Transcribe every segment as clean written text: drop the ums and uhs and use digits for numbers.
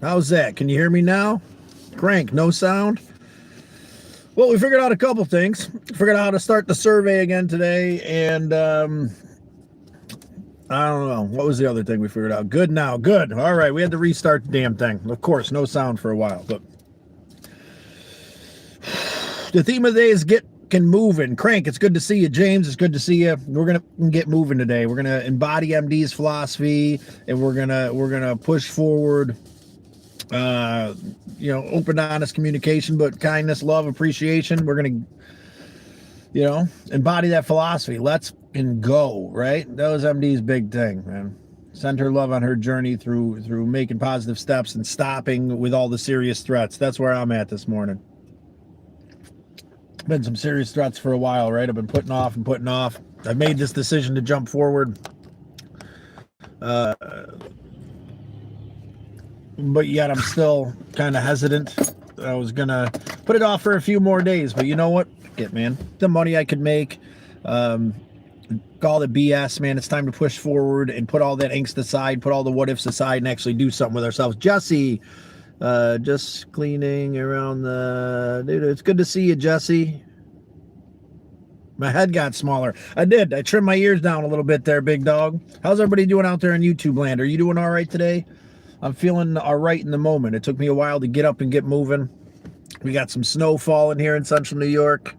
How's that? Can you hear me now? Crank, no sound? Well, we figured out a couple things. Figured out how to start the survey again today, and I don't know. What was the other thing we figured out? Good now. Good. All right, we had to restart the damn thing. Of course, no sound for a while, but the theme of the day is get moving. Crank, it's good to see you. James, it's good to see you. We're gonna get moving today. We're gonna embody MD's philosophy, and we're gonna push forward. Open, honest communication, but kindness, love, appreciation. We're gonna, embody that philosophy. Let's and go. Right. That was MD's big thing, man. Send her love on her journey through making positive steps and stopping with all the serious threats. That's where I'm at this morning. Been some serious threats for a while, right? I've been putting off and putting off. I've made this decision to jump forward. But yet I'm still kind of hesitant. I was going to put it off for a few more days, but you know what? Get, man. The money I could make, all the BS, man. It's time to push forward and put all that angst aside, put all the what ifs aside, and actually do something with ourselves. Jesse, just cleaning around the... Dude, it's good to see you, Jesse. My head got smaller. I did. I trimmed my ears down a little bit there, big dog. How's everybody doing out there in YouTube land? Are you doing all right today? I'm feeling all right in the moment. It took me a while to get up and get moving. We got some snow falling here in central New York.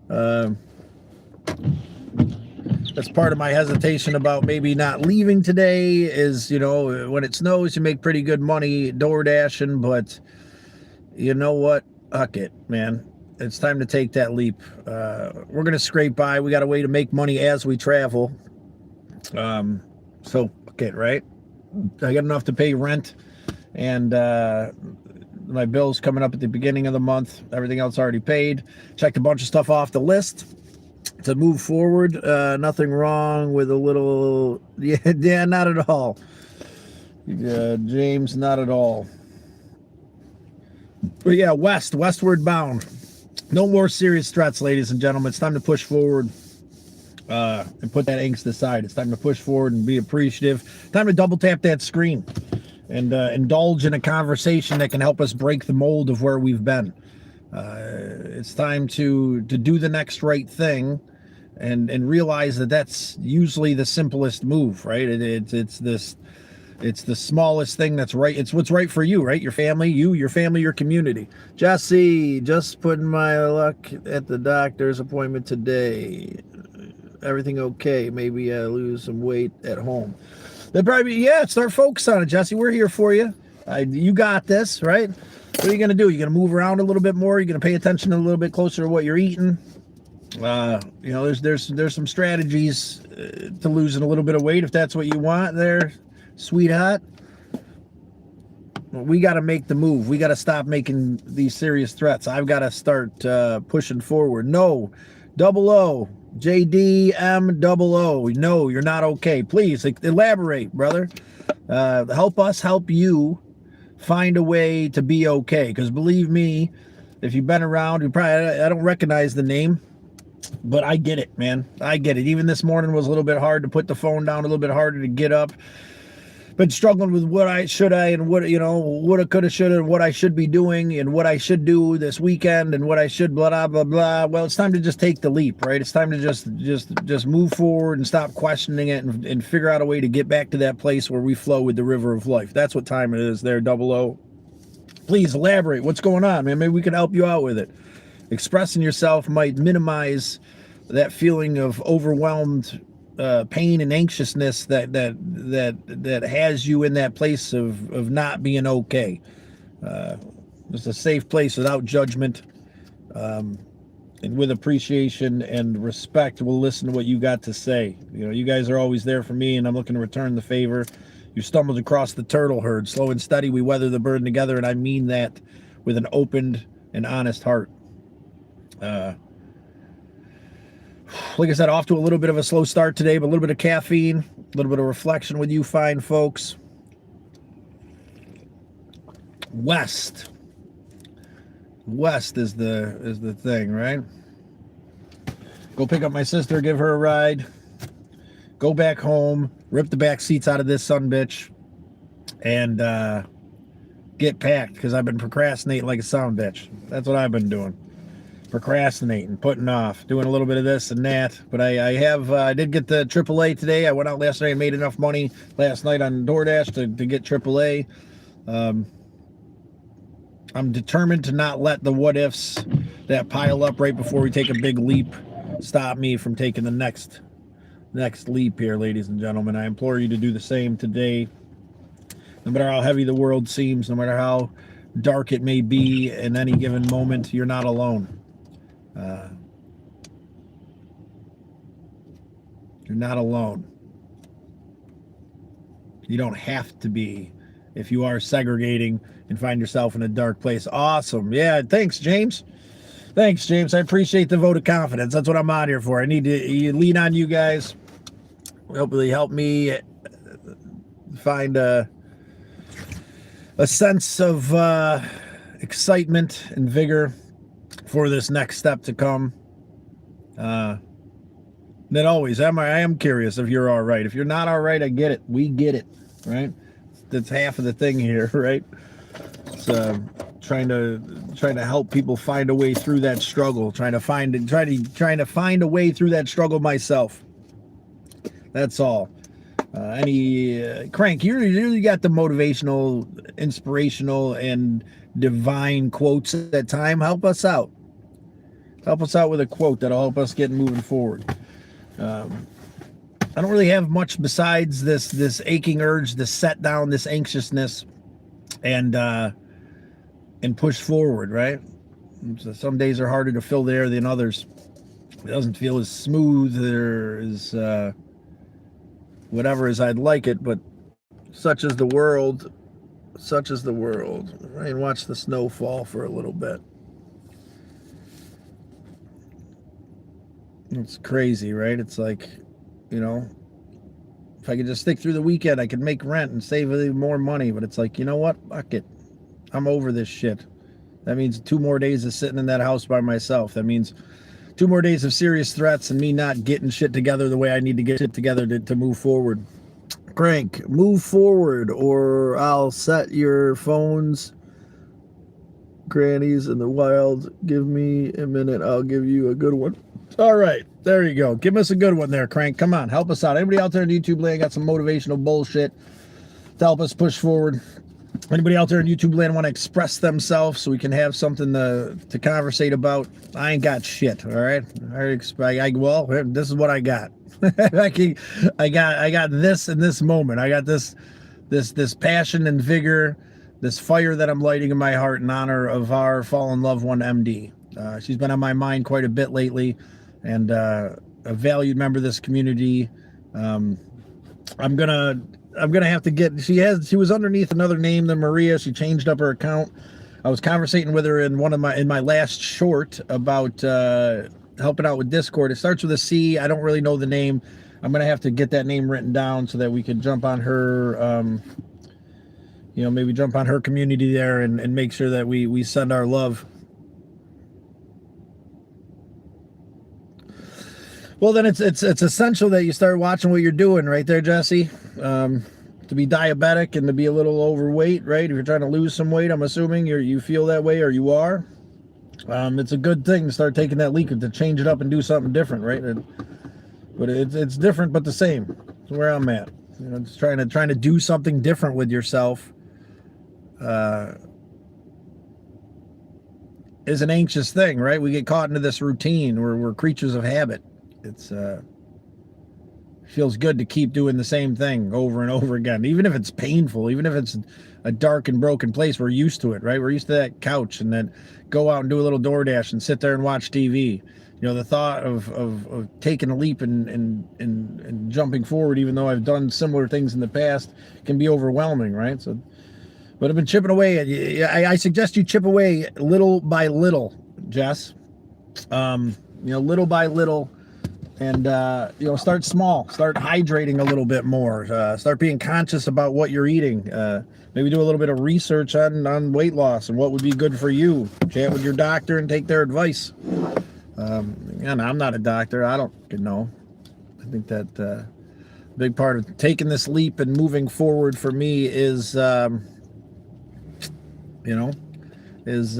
That's part of my hesitation about maybe not leaving today is, when it snows, you make pretty good money door dashing, but you know what? Huck it, man. It's time to take that leap. We're going to scrape by. We got a way to make money as we travel. So, okay, right? I got enough to pay rent, and my bill's coming up at the beginning of the month. Everything else already paid. Checked a bunch of stuff off the list to move forward. Nothing wrong with a little... Yeah, not at all. James, not at all. But yeah, westward bound. No more serious threats, ladies and gentlemen. It's time to push forward. And put that angst aside. It's time to push forward and be appreciative. Time to double tap that screen and indulge in a conversation that can help us break the mold of where we've been. It's time to do the next right thing and realize that that's usually the simplest move, right? It's the smallest thing that's right. It's what's right for you, right? Your family, your community. Jesse, just putting my luck at the doctor's appointment today. Everything okay? Maybe I lose some weight at home. That probably, yeah, start focus on it, Jesse. We're here for you. You got this, right? What are you going to do? You're going to move around a little bit more? You're going to pay attention a little bit closer to what you're eating? There's some strategies to losing a little bit of weight if that's what you want there, sweetheart. We got to make the move. We got to stop making these serious threats. I've got to start pushing forward. No, double O. JDM00. No, you're not okay. Please elaborate, brother. Help us help you find a way to be okay. Because believe me, if you've been around, I don't recognize the name, but I get it, man. I get it. Even this morning was a little bit hard to put the phone down, a little bit harder to get up. Been struggling with what I and what I coulda, shoulda, and what I should be doing and what I should do this weekend and what I should blah, blah, blah. Well, it's time to just take the leap, right? It's time to just move forward and stop questioning it and figure out a way to get back to that place where we flow with the river of life. That's what time it is there, Double O. Please elaborate. What's going on, man? Maybe we can help you out with it. Expressing yourself might minimize that feeling of overwhelmed pain and anxiousness that has you in that place of not being okay. It's a safe place without judgment, and with appreciation and respect. We'll listen to what you got to say. You guys are always there for me, and I'm looking to return the favor. You stumbled across the turtle herd. Slow and steady, we weather the burden together, and I mean that with an open and honest heart. Like I said, off to a little bit of a slow start today, but a little bit of caffeine, a little bit of reflection with you fine folks. West is the thing, right? Go pick up my sister, give her a ride, go back home, rip the back seats out of this sumbitch, and get packed because I've been procrastinating like a son of a bitch. That's what I've been doing. Procrastinating, putting off, doing a little bit of this and that. But I did get the AAA today. I went out last night and made enough money last night on DoorDash to get AAA. I'm determined to not let the what ifs that pile up right before we take a big leap stop me from taking the next leap here, ladies and gentlemen. I implore you to do the same today. No matter how heavy the world seems, no matter how dark it may be in any given moment, you're not alone. You're not alone. You don't have to be if you are segregating and find yourself in a dark place. Awesome. Yeah, thanks, James. Thanks, James. I appreciate the vote of confidence. That's what I'm out here for. I need to lean on you guys. Hopefully help me find a sense of excitement and vigor for this next step to come. Then always, I am curious if you're all right. If you're not all right, I get it. We get it, right? That's half of the thing here, right? It's trying to help people find a way through that struggle. Trying to find a way through that struggle myself. That's all. Crank, you got the motivational, inspirational, and divine quotes at time. Help us out. Help us out with a quote that'll help us get moving forward. I don't really have much besides this aching urge, this set down, this anxiousness, and push forward, right? So some days are harder to fill the air than others. It doesn't feel as smooth or as whatever as I'd like it, but such is the world. Such is the world. Right? And watch the snow fall for a little bit. It's crazy, right? It's like, if I could just stick through the weekend, I could make rent and save even more money. But it's like, you know what? Fuck it. I'm over this shit. That means 2 more days of sitting in that house by myself. That means 2 more days of serious threats and me not getting shit together the way I need to get it together to move forward. Crank, move forward, or I'll set your phones, grannies in the wild. Give me a minute. I'll give you a good one. All right, there you go. Give us a good one there, Crank. Come on, help us out. Anybody out there in YouTube land got some motivational bullshit to help us push forward? Anybody out there in YouTube land want to express themselves so we can have something to conversate about? I ain't got shit. All right. Well, this is what I got. I got this in this moment. I got this passion and vigor, this fire that I'm lighting in my heart in honor of our fallen loved one, MD. She's been on my mind quite a bit lately, and a valued member of this community. I'm gonna have to get. She was underneath another name than Maria. She changed up her account. I was conversating with her in my last short about helping out with Discord. It starts with a C. I don't really know the name. I'm gonna have to get that name written down so that we can jump on her. Maybe jump on her community there and make sure that we send our love. Well, then it's essential that you start watching what you're doing right there, Jesse. To be diabetic and to be a little overweight, right? If you're trying to lose some weight, I'm assuming you feel that way, or you are. It's a good thing to start taking that leap and to change it up and do something different, right? But it's different, but the same. That's where I'm at. Just trying to do something different with yourself. Is an anxious thing, right? We get caught into this routine. We're creatures of habit. It's feels good to keep doing the same thing over and over again, even if it's painful, even if it's a dark and broken place. We're used to it, right? We're used to that couch, and then go out and do a little DoorDash and sit there and watch TV. The thought of taking a leap and jumping forward, even though I've done similar things in the past, can be overwhelming, right? So, but I've been chipping away. I suggest you chip away little by little, Jess. Little by little. And, start small, start hydrating a little bit more, start being conscious about what you're eating, maybe do a little bit of research on weight loss and what would be good for you. Chat with your doctor and take their advice. I'm not a doctor. I don't know. I think that a big part of taking this leap and moving forward for me is you know, is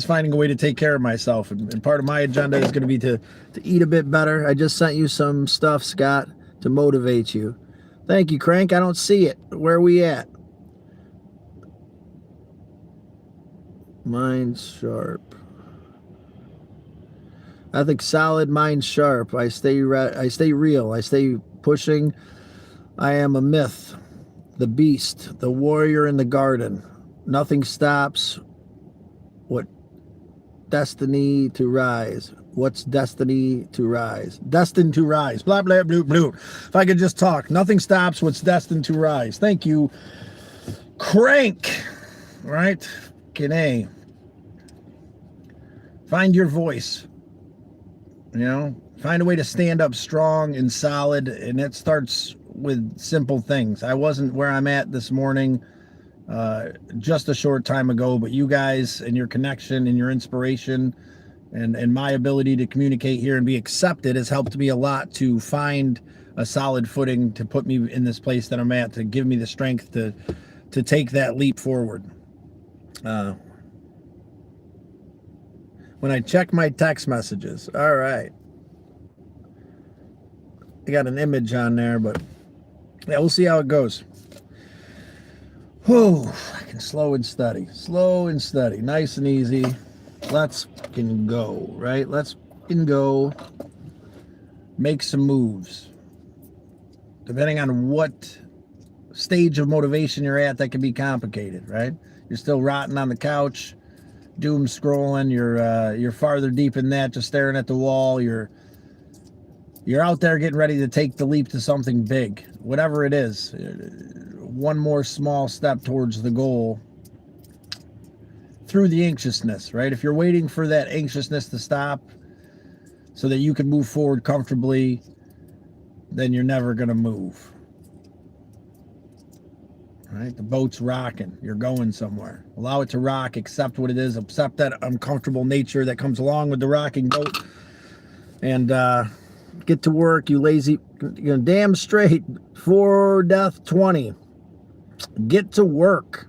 finding a way to take care of myself. And part of my agenda is going to be to eat a bit better. I just sent you some stuff, Scott, to motivate you. Thank you, Crank. I don't see it. Where are we at? Mind sharp. I think solid, mind sharp. I stay real. I stay pushing. I am a myth, the beast, the warrior in the garden. Nothing stops what destiny to rise. What's destiny to rise? Destined to rise. Blah, blah, blue, blue. If I could just talk. Nothing stops what's destined to rise. Thank you, Crank. Right? K. Find your voice. You know, find a way to stand up strong and solid, and it starts with simple things. I wasn't where I'm at this morning just a short time ago, but you guys and your connection and your inspiration and my ability to communicate here and be accepted has helped me a lot to find a solid footing to put me in this place that I'm at, to give me the strength to take that leap forward. When I check my text messages. All right. I got an image on there, but yeah, we'll see how it goes. Whew, I can slow and steady. Slow and steady. Nice and easy. Let's fucking go, right? Let's fucking go. Make some moves. Depending on what stage of motivation you're at, that can be complicated, right? You're still rotting on the couch, doom scrolling, you're farther deep in that, just staring at the wall, you're out there getting ready to take the leap to something big, whatever it is, one more small step towards the goal through the anxiousness, right? If you're waiting for that anxiousness to stop so that you can move forward comfortably, then you're never going to move. Right? The boat's rocking. You're going somewhere. Allow it to rock. Accept what it is. Accept that uncomfortable nature that comes along with the rocking boat. And get to work, you lazy. You know, damn straight. For Death 20. Get to work.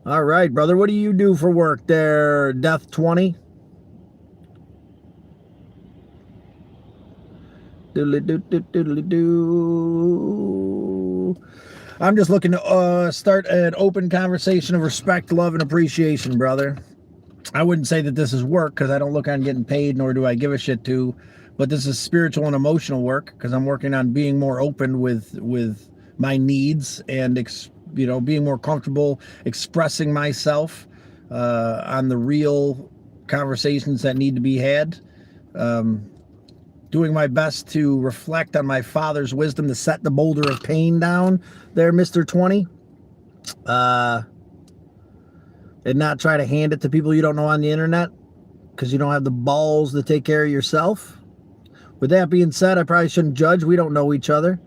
All right, brother. What do you do for work there, Death 20? Doodly-doo. I'm just looking to start an open conversation of respect, love, and appreciation, brother. I wouldn't say that this is work because I don't look on getting paid, nor do I give a shit to. But this is spiritual and emotional work because I'm working on being more open with my needs and being more comfortable expressing myself on the real conversations that need to be had. Doing my best to reflect on my father's wisdom to set the boulder of pain down there, Mr. 20. And not try to hand it to people you don't know on the internet because you don't have the balls to take care of yourself. With that being said, I probably shouldn't judge. We don't know each other.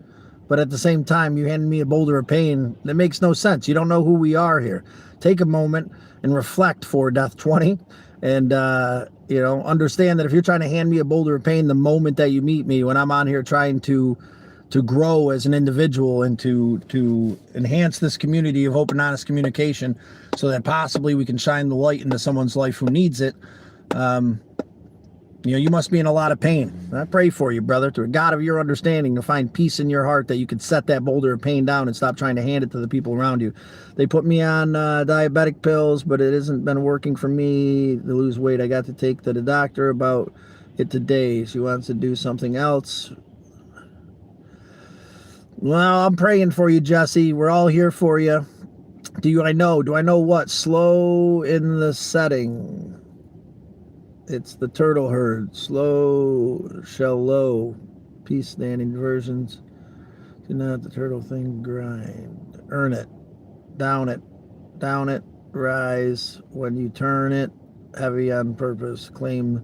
But at the same time, you handed me a boulder of pain. That makes no sense. You don't know who we are here. Take a moment and reflect for Death 20. And, understand that if you're trying to hand me a boulder of pain the moment that you meet me, when I'm on here trying to grow as an individual and to enhance this community of open, honest communication so that possibly we can shine the light into someone's life who needs it, you must be in a lot of pain. I pray for you, brother, to a God of your understanding, to find peace in your heart that you can set that boulder of pain down and stop trying to hand it to the people around you. They put me on diabetic pills, but it hasn't been working for me to lose weight. I got to take to the doctor about it today. She wants to do something else. Well, I'm praying for you, Jesse. We're all here for you. Do I know what? Slow in the setting. It's the turtle herd. Slow, shall low. Peace standing versions. Do not the turtle thing grind. Earn it. Down it. Down it. Rise. When you turn it. Heavy on purpose. Climb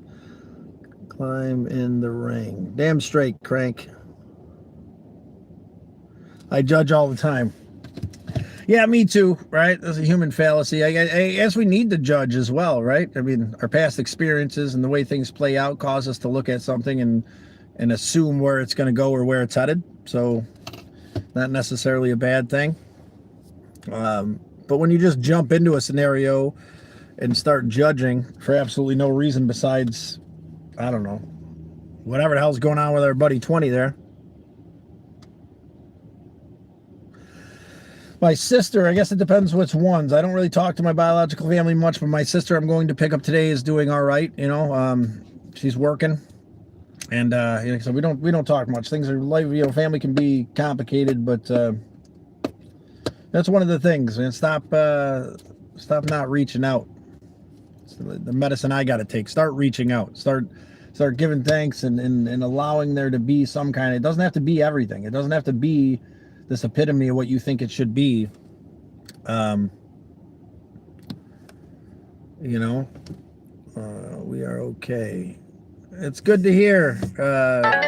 in the ring. Damn straight, Crank. I judge all the time. Yeah, me too, right? That's a human fallacy. I guess we need to judge as well, right? I mean, our past experiences and the way things play out cause us to look at something and assume where it's going to go or where it's headed. So, not necessarily a bad thing. But But when you just jump into a scenario and start judging for absolutely no reason besides, I don't know, whatever the hell's going on with our buddy 20 there. My sister, I guess it depends which ones. I don't really talk to my biological family much, but my sister I'm going to pick up today is doing all right. You know, she's working, and so we don't talk much. Things are life. You know, family can be complicated, but that's one of the things. And stop not reaching out. It's the medicine I got to take. Start reaching out. Start giving thanks and allowing there to be some kind of. It doesn't have to be everything. It doesn't have to be this epitome of what you think it should be. You know, we are okay. It's good to hear,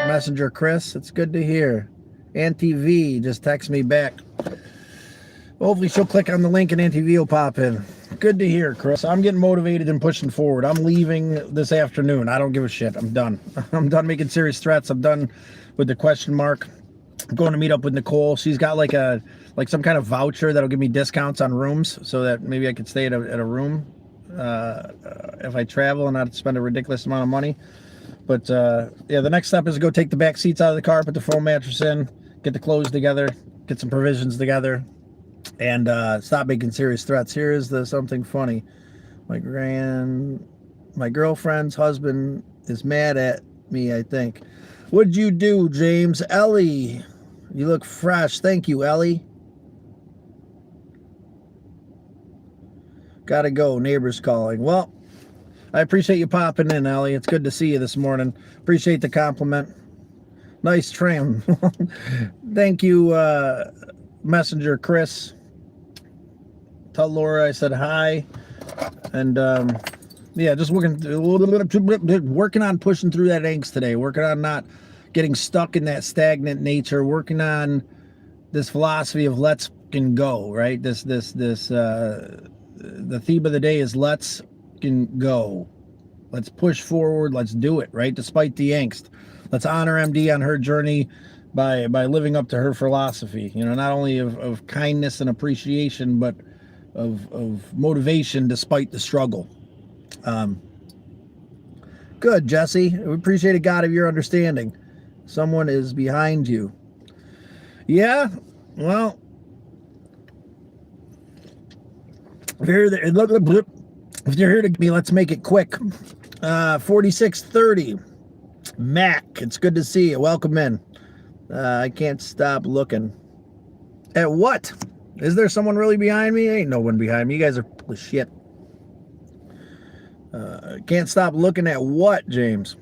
Messenger Chris. It's good to hear. Auntie V just text me back. Hopefully she'll click on the link and Auntie V will pop in. Good to hear, Chris. I'm getting motivated and pushing forward. I'm leaving this afternoon. I don't give a shit. I'm done. I'm done making serious threats. I'm done with the question mark. I'm going to meet up with Nicole. She's got like some kind of voucher that'll give me discounts on rooms so that maybe I could stay at a room if I travel and not spend a ridiculous amount of money. But yeah, the next step is to go take the back seats out of the car, put the foam mattress in, get the clothes together, get some provisions together, and stop making serious threats. Here is something funny. My girlfriend's husband is mad at me, I think. What'd you do, James? Ellie, you look fresh. Thank you, Ellie. Gotta go. Neighbors calling. Well, I appreciate you popping in, Ellie. It's good to see you this morning. Appreciate the compliment. Nice trim. Thank you, Messenger Chris. Tell Laura I said hi. And yeah, just working on pushing through that angst today. Working on not getting stuck in that stagnant nature. Working on this philosophy of let's can go, right? The theme of the day is let's can go. Let's push forward. Let's do it, right? Despite the angst. Let's honor MD on her journey by living up to her philosophy. You know, not only of kindness and appreciation, but of motivation despite the struggle. Good, Jesse. We appreciate a God of your understanding. Someone is behind you. Yeah, well, if you're here to me, let's make it quick. 4630. Mac, it's good to see you. Welcome in. I can't stop looking. At what? Is there someone really behind me? Ain't no one behind me. You guys are full of shit. Can't stop looking at what, James?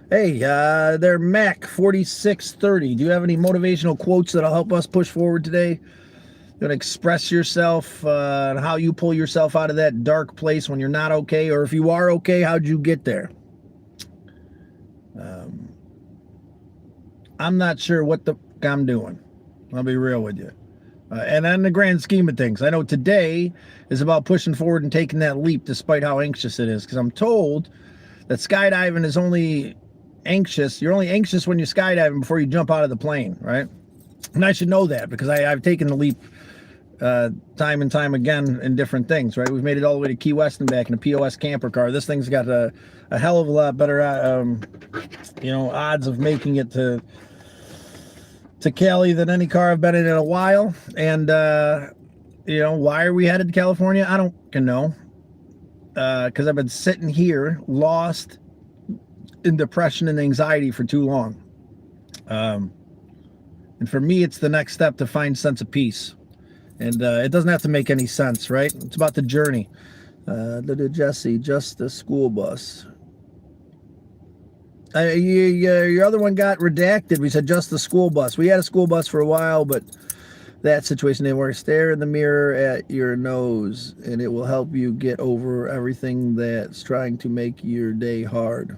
Hey, there, Mac 4630. Do you have any motivational quotes that'll help us push forward today? You want to express yourself and how you pull yourself out of that dark place when you're not okay, or if you are okay, how'd you get there? I'm not sure what the fuck I'm doing. I'll be real with you. And in the grand scheme of things, I know today is about pushing forward and taking that leap despite how anxious it is. Because I'm told that skydiving is only anxious. You're only anxious when you're skydiving before you jump out of the plane, right? And I should know that because I've taken the leap time and time again in different things, right? We've made it all the way to Key West and back in a POS camper car. This thing's got a hell of a lot better, odds of making it to Cali than any car I've been in a while. And, why are we headed to California? I don't know. Because I've been sitting here lost in depression and anxiety for too long. And for me, it's the next step to find sense of peace. And it doesn't have to make any sense, right? It's about the journey. Jesse, just a school bus. Your other one got redacted. We said just the school bus. We had a school bus for a while, but that situation didn't work. Stare in the mirror at your nose, and it will help you get over everything that's trying to make your day hard.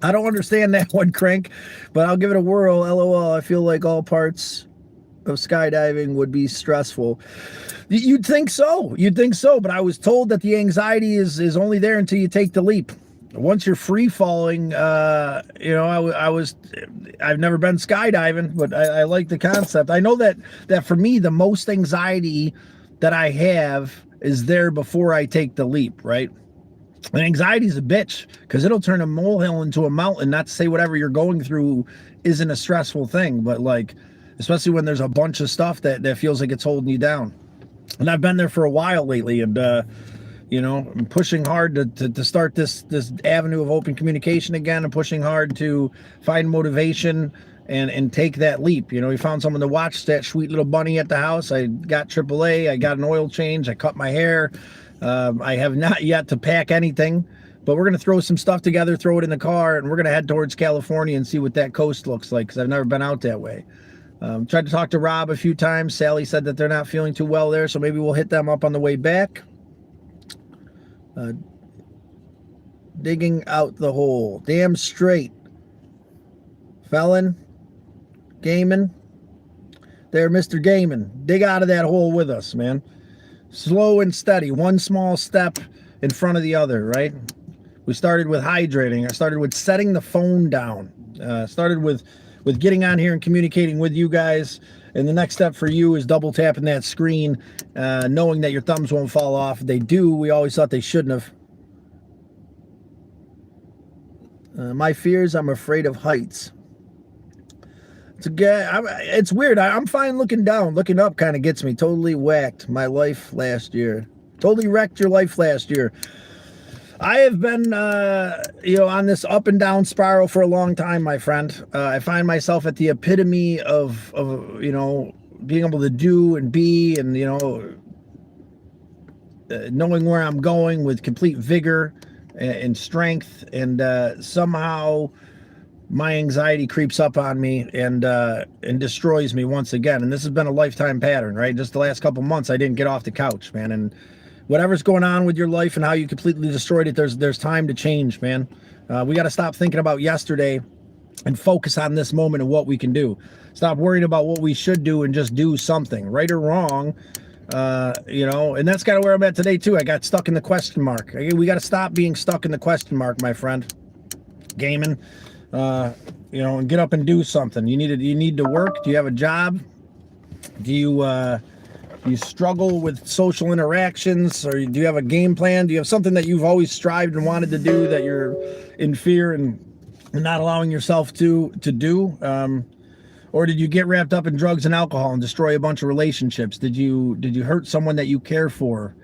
I don't understand that one, Crank, but I'll give it a whirl. LOL. I feel like all parts of skydiving would be stressful. You'd think so. But I was told that the anxiety is only there until you take the leap. once you're free falling, I've never been skydiving, but I like the concept. I know that for me, the most anxiety that I have is there before I take the leap, right? And anxiety is a bitch because it'll turn a molehill into a mountain. Not to say whatever you're going through isn't a stressful thing, but like, especially when there's a bunch of stuff that feels like it's holding you down. And I've been there for a while lately, and I'm pushing hard to start this avenue of open communication again. I'm pushing hard to find motivation and take that leap. We found someone to watch that sweet little bunny at the house. I got AAA. I got an oil change. I cut my hair. I have not yet to pack anything, but we're going to throw some stuff together, throw it in the car, and we're going to head towards California and see what that coast looks like, because I've never been out that way. Tried to talk to Rob a few times. Sally said that they're not feeling too well there, so maybe we'll hit them up on the way back. Digging out the hole. Damn straight. Felon. Gaiman. There, Mr. Gaiman. Dig out of that hole with us, man. Slow and steady. One small step in front of the other, right? We started with hydrating. I started with setting the phone down. Started with getting on here and communicating with you guys. And the next step for you is double tapping that screen, knowing that your thumbs won't fall off. They do. We always thought they shouldn't have. My fears, I'm afraid of heights. It's weird. I'm fine looking down. Looking up kind of gets me. Totally whacked my life last year. Totally wrecked your life last year. I have been, on this up and down spiral for a long time, my friend. I find myself at the epitome of being able to do and be and, knowing where I'm going with complete vigor and strength. And somehow my anxiety creeps up on me and destroys me once again. And this has been a lifetime pattern, right? Just the last couple months, I didn't get off the couch, man. And whatever's going on with your life and how you completely destroyed it, there's time to change, man. We got to stop thinking about yesterday and focus on this moment and what we can do. Stop worrying about what we should do and just do something, right or wrong. And that's kind of where I'm at today too. I got stuck in the question mark. We got to stop being stuck in the question mark, my friend. Gaming, and get up and do something. You need to work. Do you have a job? Do you struggle with social interactions, or do you have a game plan? Do you have something that you've always strived and wanted to do that you're in fear and not allowing yourself to do? Or did you get wrapped up in drugs and alcohol and destroy a bunch of relationships? Did you hurt someone that you care for?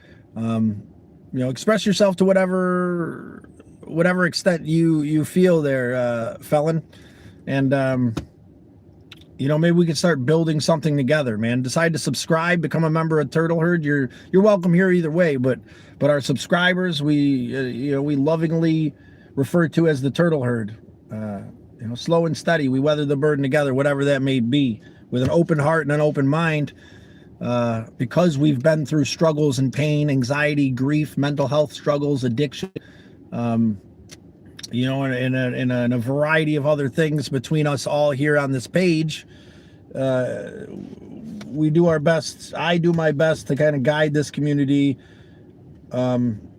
Express yourself to whatever extent you feel there, felon. And maybe we could start building something together, man. Decide to subscribe, become a member of Turtle Herd. You're welcome here either way, but our subscribers, we lovingly refer to as the Turtle Herd. Slow and steady, we weather the burden together, whatever that may be, with an open heart and an open mind, because we've been through struggles and pain, anxiety, grief, mental health struggles, addiction, and a variety of other things between us all here on this page. We do our best. I do my best to kind of guide this community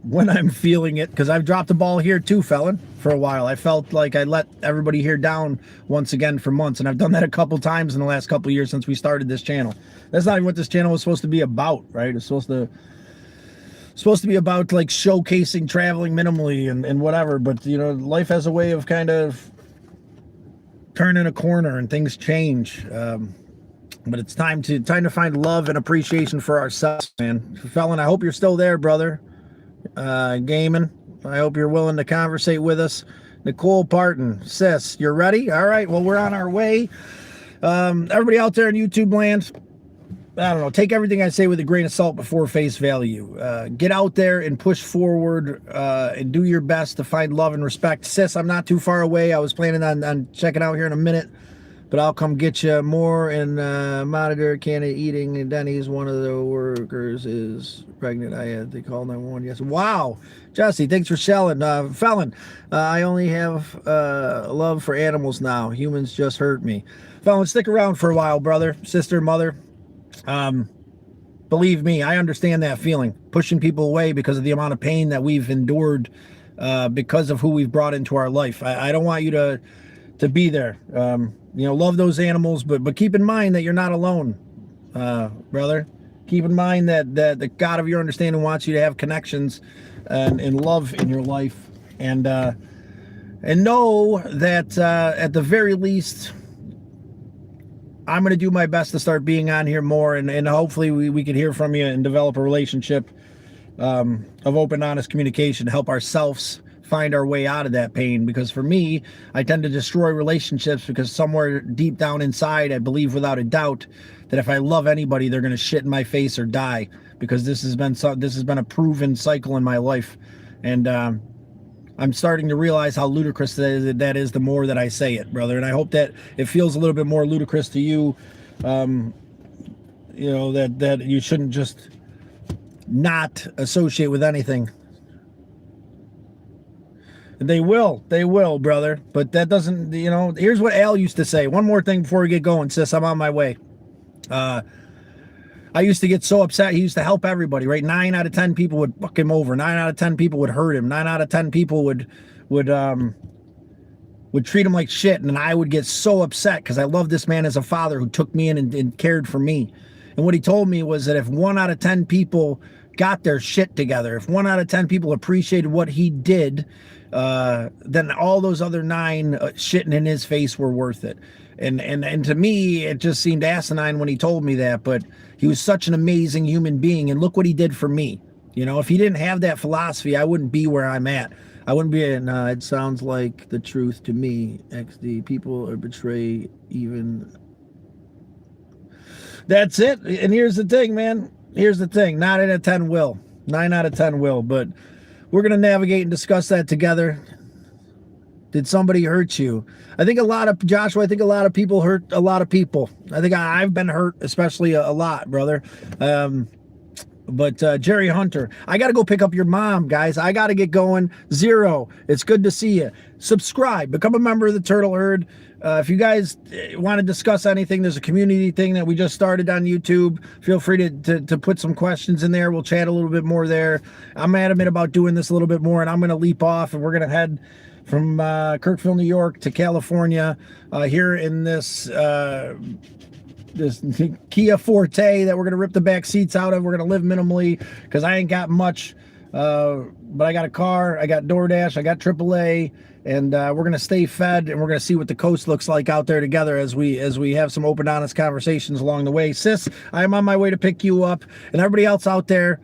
when I'm feeling it, because I've dropped the ball here too, felon, for a while. I felt like I let everybody here down once again for months, and I've done that a couple times in the last couple of years since we started this channel. That's not even what this channel was supposed to be about, right? It's supposed to be about like showcasing traveling minimally and whatever, but life has a way of kind of turning a corner and things change. But it's time to find love and appreciation for ourselves, man. Felon, I hope you're still there, brother. Gaming, I hope you're willing to conversate with us. Nicole Parton, sis, you're ready? All right, well, we're on our way. Everybody out there in YouTube land, I don't know, take everything I say with a grain of salt before face value. Get out there and push forward and do your best to find love and respect. Sis, I'm not too far away. I was planning on checking out here in a minute, but I'll come get you more. And monitor Canada eating. And Denny's, one of the workers is pregnant. I had to call 911. Yes. Wow. Jesse, thanks for shelling. Felon, I only have love for animals now. Humans just hurt me. Felon, stick around for a while, brother, sister, mother. Believe me, I understand that feeling. Pushing people away because of the amount of pain that we've endured because of who we've brought into our life. I don't want you to be there. Love those animals, but keep in mind that you're not alone, brother. Keep in mind that the God of your understanding wants you to have connections and love in your life, and know that at the very least, I'm going to do my best to start being on here more, and hopefully we can hear from you and develop a relationship of open, honest communication to help ourselves find our way out of that pain. Because for me, I tend to destroy relationships because somewhere deep down inside, I believe without a doubt that if I love anybody, they're going to shit in my face or die, because this has been a proven cycle in my life. And I'm starting to realize how ludicrous that is the more that I say it, brother. And I hope that it feels a little bit more ludicrous to you, that you shouldn't just not associate with anything. They will, brother. But that doesn't, here's what Al used to say. One more thing before we get going, sis, I'm on my way. I used to get so upset. He used to help everybody, right? 9 out of 10 people would fuck him over. 9 out of 10 people would hurt him. 9 out of 10 people would treat him like shit. And I would get so upset because I loved this man as a father who took me in and cared for me. And what he told me was that if 1 out of 10 people got their shit together, if 1 out of 10 people appreciated what he did, then all those other 9 shitting in his face were worth it. And to me, it just seemed asinine when he told me that, but he was such an amazing human being, and look what he did for me. If he didn't have that philosophy, I wouldn't be where I'm at. I wouldn't be in, it sounds like the truth to me. XD, people are betray even. That's it. And here's the thing, man. Here's the thing. 9 out of 10 will. 9 out of 10 will, but we're going to navigate and discuss that together. Did somebody hurt you? I think a lot of people hurt a lot of people. I think I've been hurt, especially a lot, brother. But Jerry Hunter, I got to go pick up your mom, guys. I got to get going. Zero, it's good to see you. Subscribe, become a member of the Turtle Herd. If you guys want to discuss anything, there's a community thing that we just started on YouTube. Feel free to put some questions in there. We'll chat a little bit more there. I'm adamant about doing this a little bit more, and I'm going to leap off, and we're going to head from Kirkville, New York to California, here in this Kia Forte that we're going to rip the back seats out of. We're going to live minimally because I ain't got much, but I got a car, I got DoorDash, I got AAA, and we're going to stay fed, and we're going to see what the coast looks like out there together as we have some open, honest conversations along the way. Sis, I'm on my way to pick you up, and everybody else out there,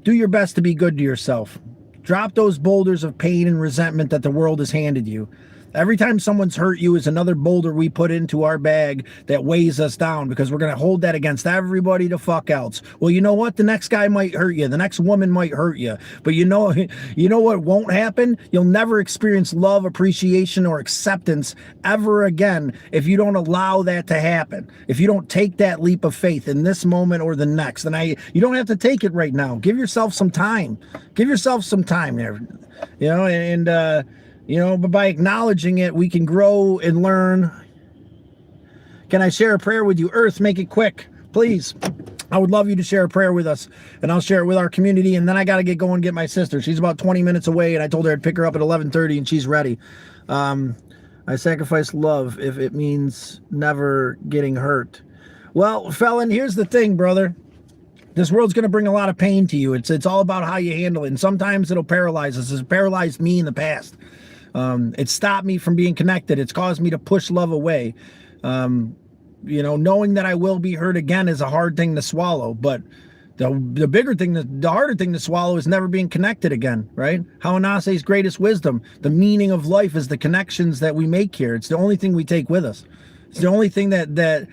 do your best to be good to yourself. Drop those boulders of pain and resentment that the world has handed you. Every time someone's hurt you is another boulder we put into our bag that weighs us down, because we're going to hold that against everybody the fuck else. Well, you know what? The next guy might hurt you. The next woman might hurt you. But you know what won't happen? You'll never experience love, appreciation, or acceptance ever again if you don't allow that to happen. If you don't take that leap of faith in this moment or the next. And you don't have to take it right now. Give yourself some time. Give yourself some time there. But by acknowledging it, we can grow and learn. Can I share a prayer with you? Earth, make it quick, please. I would love you to share a prayer with us, and I'll share it with our community, and then I got to get going and get my sister. She's about 20 minutes away, and I told her I'd pick her up at 11:30, and she's ready. I sacrifice love if it means never getting hurt. Well, Felon, here's the thing, brother. This world's going to bring a lot of pain to you. It's all about how you handle it, and sometimes it'll paralyze us. It's paralyzed me in the past. It stopped me from being connected. It's caused me to push love away. Knowing that I will be hurt again is a hard thing to swallow, but the bigger thing, the harder thing to swallow is never being connected again, right? Hawanase's greatest wisdom, the meaning of life is the connections that we make here. It's the only thing we take with us. It's the only thing that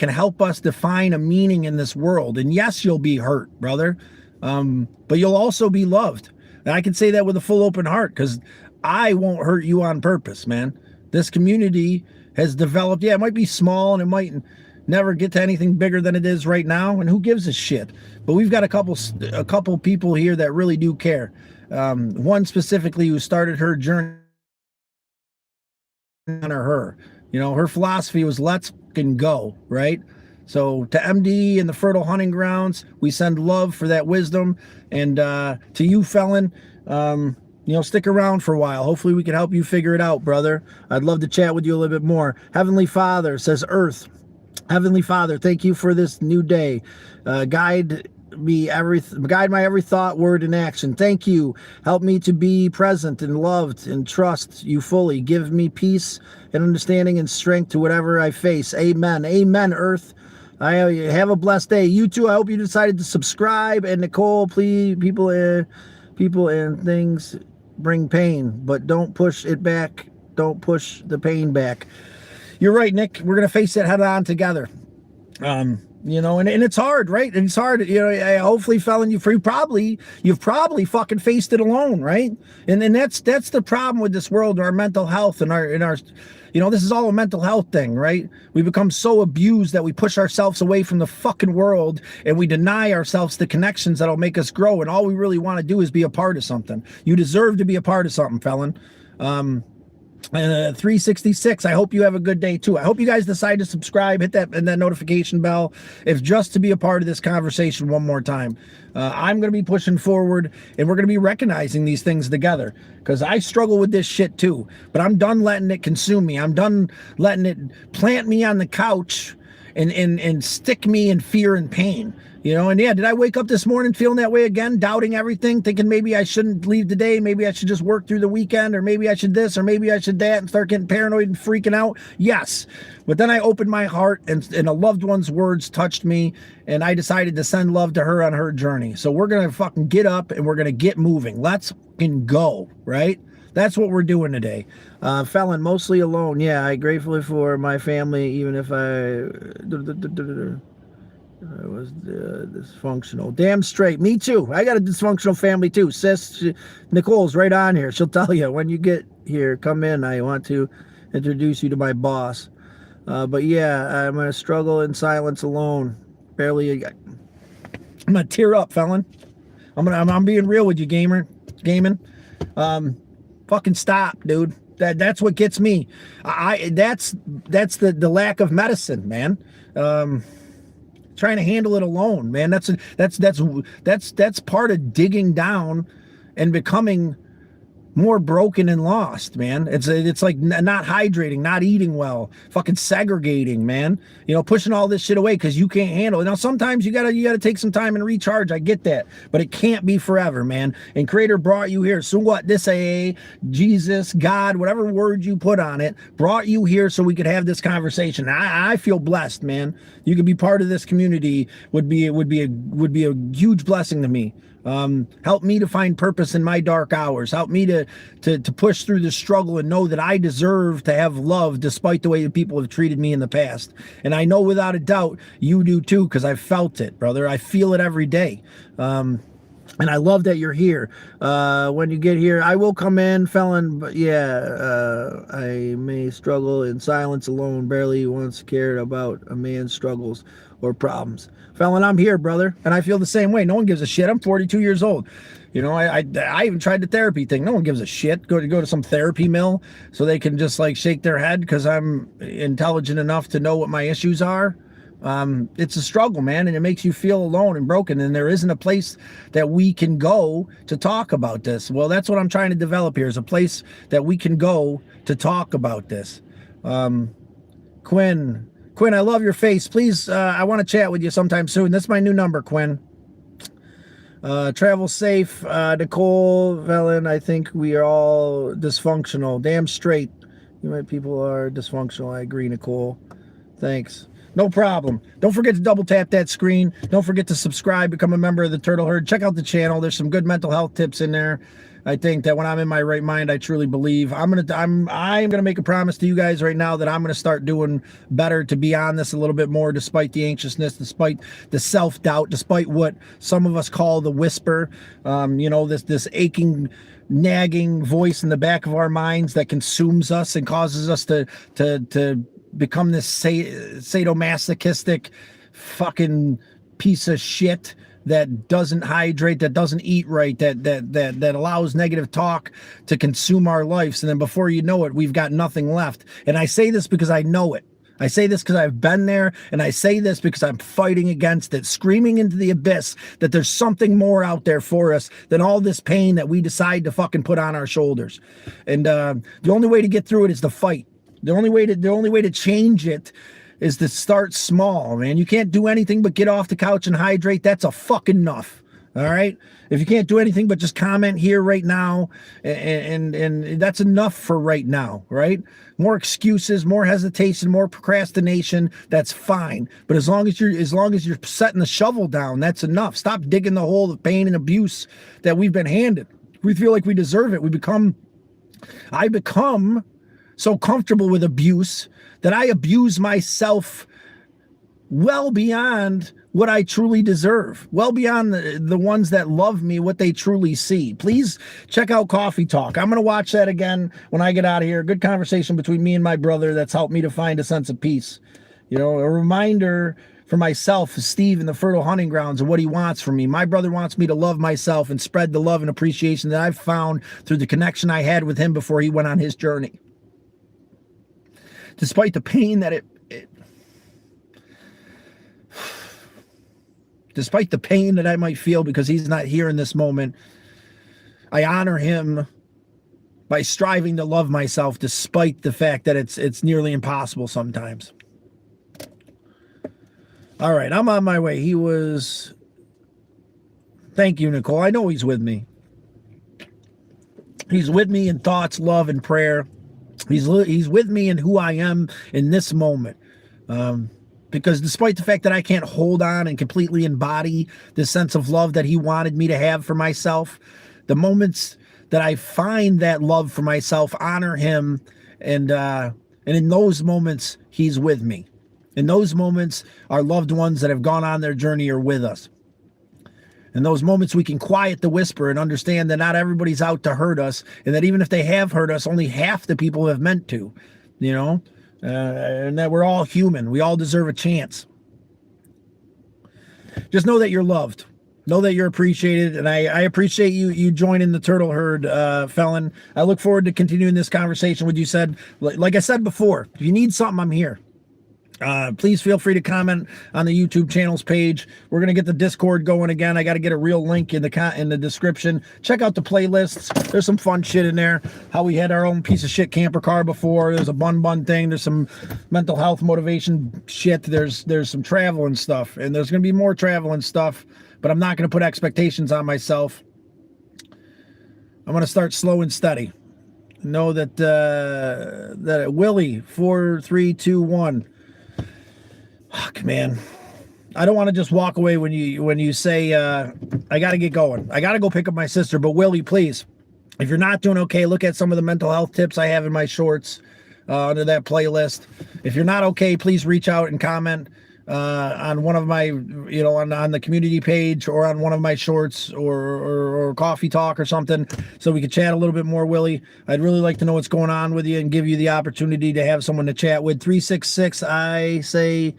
can help us define a meaning in this world. And yes, you'll be hurt, brother. But you'll also be loved. And I can say that with a full open heart, because I won't hurt you on purpose, man. This community has developed. Yeah, it might be small and it might never get to anything bigger than it is right now. And who gives a shit? But we've got a couple people here that really do care. One specifically who started her journey on her. Her philosophy was let's fucking go, right? So to MD and the Fertile Hunting Grounds, we send love for that wisdom. And to you, Felon, stick around for a while. Hopefully we can help you figure it out, brother. I'd love to chat with you a little bit more. Heavenly Father, says Earth. Heavenly Father, thank you for this new day. Guide my every thought, word, and action. Thank you. Help me to be present and loved and trust you fully. Give me peace and understanding and strength to whatever I face. Amen. Amen, Earth. I have a blessed day. You too. I hope you decided to subscribe. And Nicole, please, people and things bring pain, but don't push it back. Don't push the pain back. You're right, Nick. We're gonna face it head on together. And it's hard, right? And it's hard. Hopefully, Felon, you've probably fucking faced it alone, right? And that's the problem with this world, our mental health and our this is all a mental health thing, right? We become so abused that we push ourselves away from the fucking world and we deny ourselves the connections that'll make us grow. And all we really want to do is be a part of something. You deserve to be a part of something, Felon. 366. I hope you have a good day too. I hope you guys decide to subscribe, hit that notification bell, if just to be a part of this conversation one more time. I'm going to be pushing forward, and we're going to be recognizing these things together, because I struggle with this shit too. But I'm done letting it consume me. I'm done letting it plant me on the couch and stick me in fear and pain. And yeah, did I wake up this morning feeling that way again, doubting everything, thinking maybe I shouldn't leave today, maybe I should just work through the weekend, or maybe I should this, or maybe I should that, and start getting paranoid and freaking out? Yes. But then I opened my heart, and a loved one's words touched me, and I decided to send love to her on her journey. So we're going to fucking get up, and we're going to get moving. Let's fucking go, right? That's what we're doing today. Felon, mostly alone. Yeah, I gratefully for my family, even if I was dysfunctional. Damn straight. Me too. I got a dysfunctional family too. Sis, Nicole's right on here. She'll tell you when you get here. Come in. I want to introduce you to my boss. But yeah, I'm gonna struggle in silence alone. Barely. I'm gonna tear up, Felon. I'm being real with you, gaming. Fucking stop, dude. That's what gets me. That's the lack of medicine, man. Trying to handle it alone, man. That's part of digging down and becoming more broken and lost, man. It's like not hydrating, not eating well, fucking segregating, man. Pushing all this shit away because you can't handle it. Now sometimes you gotta take some time and recharge. I get that, but it can't be forever, man. And Creator brought you here. So what? This AA, Jesus, God, whatever word you put on it, brought you here so we could have this conversation. I feel blessed, man. You could be part of this community. Would be a huge blessing to me. Help me to find purpose in my dark hours. Help me to push through the struggle and know that I deserve to have love despite the way that people have treated me in the past. And I know without a doubt you do too, because I've felt it, brother. I feel it every day. And I love that you're here. When you get here, I will come in, Felon, but yeah, I may struggle in silence alone, barely once cared about a man's struggles or problems. Felon, I'm here, brother, and I feel the same way. No one gives a shit. I'm 42 years old. I even tried the therapy thing. No one gives a shit. Go to some therapy mill so they can just like shake their head because I'm intelligent enough to know what my issues are. It's a struggle, man, and it makes you feel alone and broken, and there isn't a place that we can go to talk about this. Well, that's what I'm trying to develop here, is a place that we can go to talk about this. Quinn, I love your face. Please, I want to chat with you sometime soon. That's my new number, Quinn. Travel safe. Nicole, Felon, I think we are all dysfunctional. Damn straight. People are dysfunctional. I agree, Nicole. Thanks. No problem. Don't forget to double tap that screen. Don't forget to subscribe, become a member of the Turtle Herd. Check out the channel. There's some good mental health tips in there. I think that when I'm in my right mind, I truly believe I'm gonna make a promise to you guys right now that I'm gonna start doing better to be on this a little bit more, despite the anxiousness, despite the self-doubt, despite what some of us call the whisper. This aching, nagging voice in the back of our minds that consumes us and causes us to become this sadomasochistic fucking piece of shit that doesn't hydrate, that doesn't eat right, that allows negative talk to consume our lives. And then before you know it, we've got nothing left. And I say this because I know it. I say this because I've been there, and I say this because I'm fighting against it, screaming into the abyss that there's something more out there for us than all this pain that we decide to fucking put on our shoulders. And the only way to get through it is to fight. The only way to change it is to start small, man. You can't do anything but get off the couch and hydrate. That's a fucking enough. All right. If you can't do anything but just comment here right now, and that's enough for right now, right? More excuses, more hesitation, more procrastination, that's fine. But as long as you're setting the shovel down, that's enough. Stop digging the hole of pain and abuse that we've been handed. We feel like we deserve it. I become so comfortable with abuse that I abuse myself well beyond what I truly deserve, well beyond the ones that love me, what they truly see. Please check out Coffee Talk. I'm going to watch that again when I get out of here. Good conversation between me and my brother that's helped me to find a sense of peace. You know, a reminder for myself, Steve in the Fertile Hunting Grounds, and what he wants from me. My brother wants me to love myself and spread the love and appreciation that I've found through the connection I had with him before he went on his journey. Despite the pain that despite the pain that I might feel because he's not here in this moment, I honor him by striving to love myself despite the fact that it's nearly impossible sometimes. All right, I'm on my way. Thank you, Nicole. I know he's with me. He's with me in thoughts, love, and prayer. He's with me in who I am in this moment. Because despite the fact that I can't hold on and completely embody the sense of love that he wanted me to have for myself, the moments that I find that love for myself, honor him, and in those moments, he's with me. In those moments, our loved ones that have gone on their journey are with us. In those moments, we can quiet the whisper and understand that not everybody's out to hurt us, and that even if they have hurt us, only half the people have meant to, you know? And that we're all human. We all deserve a chance. Just know that you're loved. Know that you're appreciated. And I appreciate you joining the Turtle Herd, Felon. I look forward to continuing this conversation with you. Like I said before, if you need something, I'm here. Please feel free to comment on the YouTube channel's page. We're going to get the Discord going again. I got to get a real link in the description. Check out the playlists. There's some fun shit in there. How we had our own piece of shit camper car before. There's a bun thing. There's some mental health motivation shit. There's some travel and stuff. And there's going to be more travel and stuff. But I'm not going to put expectations on myself. I'm going to start slow and steady. Know that Willie 4321. Fuck, man. I don't want to just walk away when you say I got to get going. I got to go pick up my sister. But Willie, please, if you're not doing okay, look at some of the mental health tips I have in my shorts under that playlist. If you're not okay, please reach out and comment on one of my, on the community page or on one of my shorts or Coffee Talk or something, so we could chat a little bit more, Willie. I'd really like to know what's going on with you and give you the opportunity to have someone to chat with. 366, I say...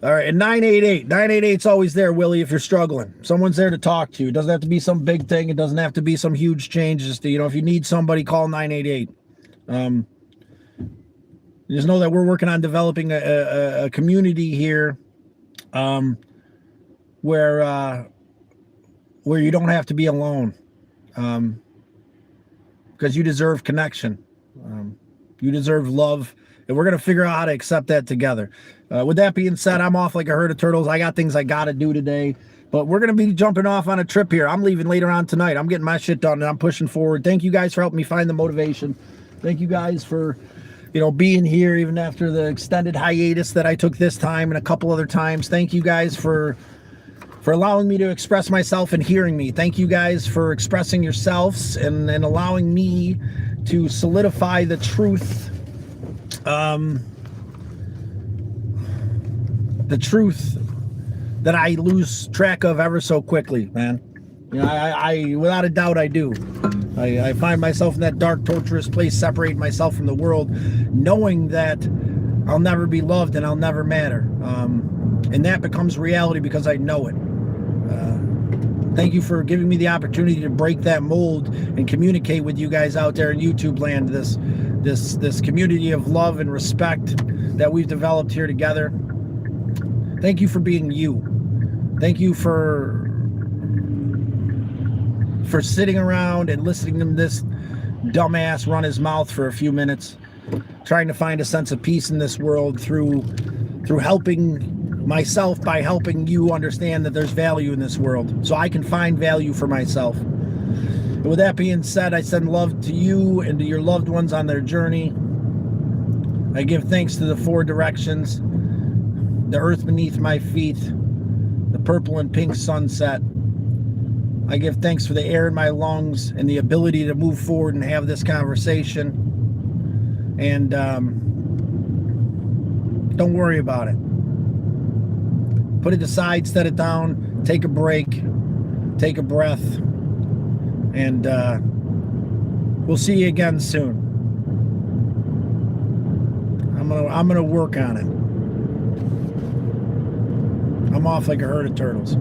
All right, and 988's always there, Willie, if you're struggling. Someone's there to talk to you. It doesn't have to be some big thing. It doesn't have to be some huge change. Just, if you need somebody, call 988. Just know that we're working on developing a community here where you don't have to be alone, because you deserve connection. You deserve love. And we're going to figure out how to accept that together. With that being said, I'm off like a herd of turtles. I got things I got to do today. But we're going to be jumping off on a trip here. I'm leaving later on tonight. I'm getting my shit done, and I'm pushing forward. Thank you guys for helping me find the motivation. Thank you guys for, being here even after the extended hiatus that I took this time and a couple other times. Thank you guys for allowing me to express myself and hearing me. Thank you guys for expressing yourselves and allowing me to solidify the truth. The truth that I lose track of ever so quickly, man. I without a doubt I do. I find myself in that dark, torturous place, separating myself from the world, knowing that I'll never be loved and I'll never matter. And that becomes reality because I know it. Thank you for giving me the opportunity to break that mold and communicate with you guys out there in YouTube land, this community of love and respect that we've developed here together. Thank you for being you. Thank you for sitting around and listening to this dumbass run his mouth for a few minutes, trying to find a sense of peace in this world through helping myself by helping you understand that there's value in this world, so I can find value for myself. And with that being said, I send love to you and to your loved ones on their journey. I give thanks to the four directions, the earth beneath my feet, the purple and pink sunset. I give thanks for the air in my lungs and the ability to move forward and have this conversation. And don't worry about it. Put it aside, set it down, take a break, take a breath, and we'll see you again soon. I'm gonna work on it. I'm off like a herd of turtles.